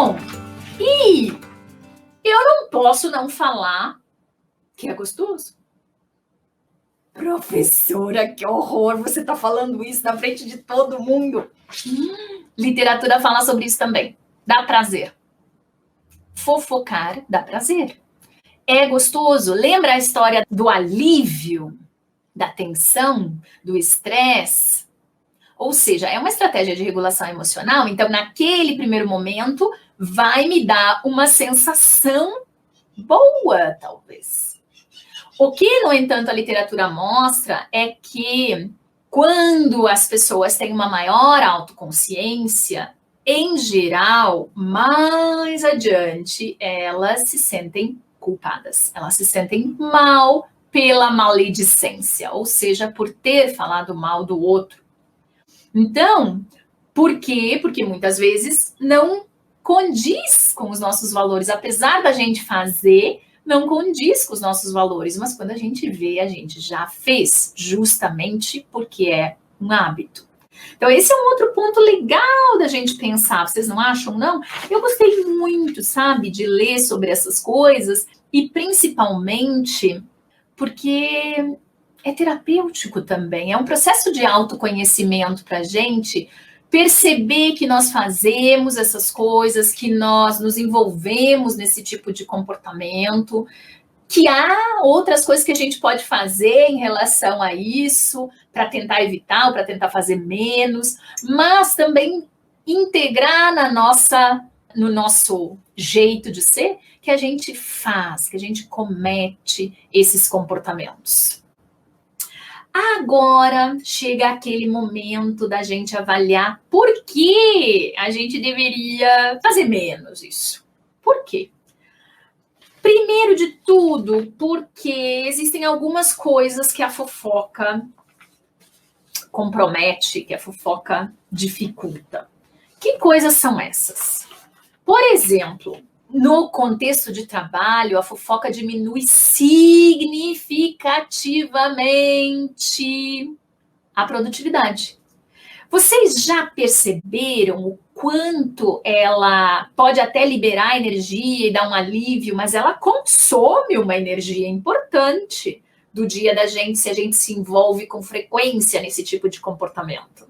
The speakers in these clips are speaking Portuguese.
Bom, e eu não posso não falar que é gostoso. Professora, que horror, você está falando isso na frente de todo mundo. Literatura fala sobre isso também. Dá prazer. Fofocar dá prazer. É gostoso. Lembra a história do alívio, da tensão, do estresse? Ou seja, é uma estratégia de regulação emocional, então naquele primeiro momento vai me dar uma sensação boa, talvez. O que, no entanto, a literatura mostra é que quando as pessoas têm uma maior autoconsciência, em geral, mais adiante, elas se sentem culpadas, elas se sentem mal pela maledicência, ou seja, por ter falado mal do outro. Então, por quê? Porque muitas vezes não condiz com os nossos valores, apesar da gente fazer, não condiz com os nossos valores, mas quando a gente vê, a gente já fez, justamente porque é um hábito. Então, esse é um outro ponto legal da gente pensar, vocês não acham, não? Eu gostei muito, sabe, de ler sobre essas coisas, e principalmente porque é terapêutico também, é um processo de autoconhecimento para a gente perceber que nós fazemos essas coisas, que nós nos envolvemos nesse tipo de comportamento, que há outras coisas que a gente pode fazer em relação a isso, para tentar evitar ou para tentar fazer menos, mas também integrar no nosso jeito de ser, que a gente faz, que a gente comete esses comportamentos. Agora chega aquele momento da gente avaliar por que a gente deveria fazer menos isso. Por quê? Primeiro de tudo, porque existem algumas coisas que a fofoca compromete, que a fofoca dificulta. Que coisas são essas? Por exemplo, no contexto de trabalho, a fofoca diminui significativamente a produtividade. Vocês já perceberam o quanto ela pode até liberar energia e dar um alívio, mas ela consome uma energia importante do dia da gente, se a gente se envolve com frequência nesse tipo de comportamento.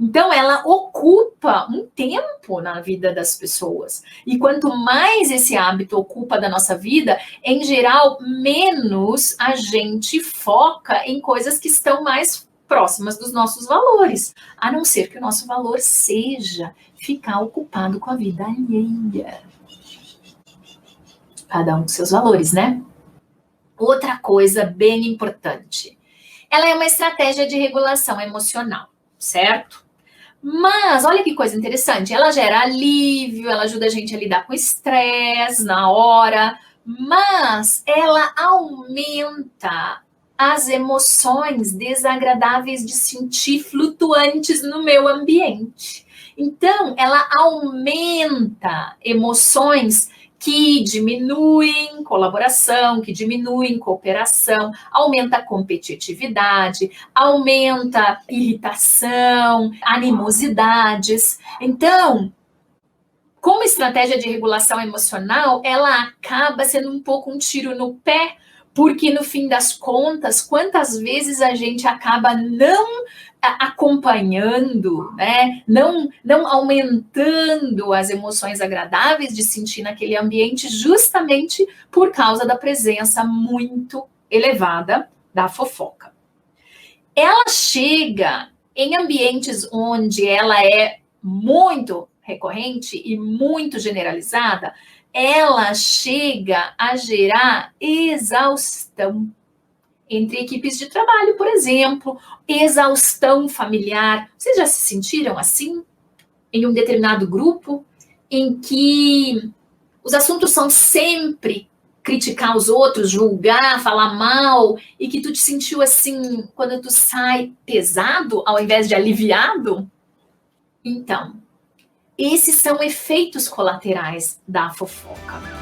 Então, ela ocupa um tempo na vida das pessoas. E quanto mais esse hábito ocupa da nossa vida, em geral, menos a gente foca em coisas que estão mais próximas dos nossos valores. A não ser que o nosso valor seja ficar ocupado com a vida alheia. Cada um com seus valores, né? Outra coisa bem importante. Ela é uma estratégia de regulação emocional, certo? Mas, olha que coisa interessante, ela gera alívio, ela ajuda a gente a lidar com estresse na hora, mas ela aumenta as emoções desagradáveis de sentir flutuantes no meu ambiente. Então, ela aumenta emoções que diminuem colaboração, que diminuem cooperação, aumenta a competitividade, aumenta irritação, animosidades. Então, como estratégia de regulação emocional, ela acaba sendo um pouco um tiro no pé, porque no fim das contas, quantas vezes a gente acaba não acompanhando, né? não aumentando as emoções agradáveis de sentir naquele ambiente, justamente por causa da presença muito elevada da fofoca. Ela chega em ambientes onde ela é muito recorrente e muito generalizada, ela chega a gerar exaustão entre equipes de trabalho, por exemplo, exaustão familiar. Vocês já se sentiram assim? Em um determinado grupo, em que os assuntos são sempre criticar os outros, julgar, falar mal, e que tu te sentiu assim, quando tu sai pesado, ao invés de aliviado? Então, esses são efeitos colaterais da fofoca.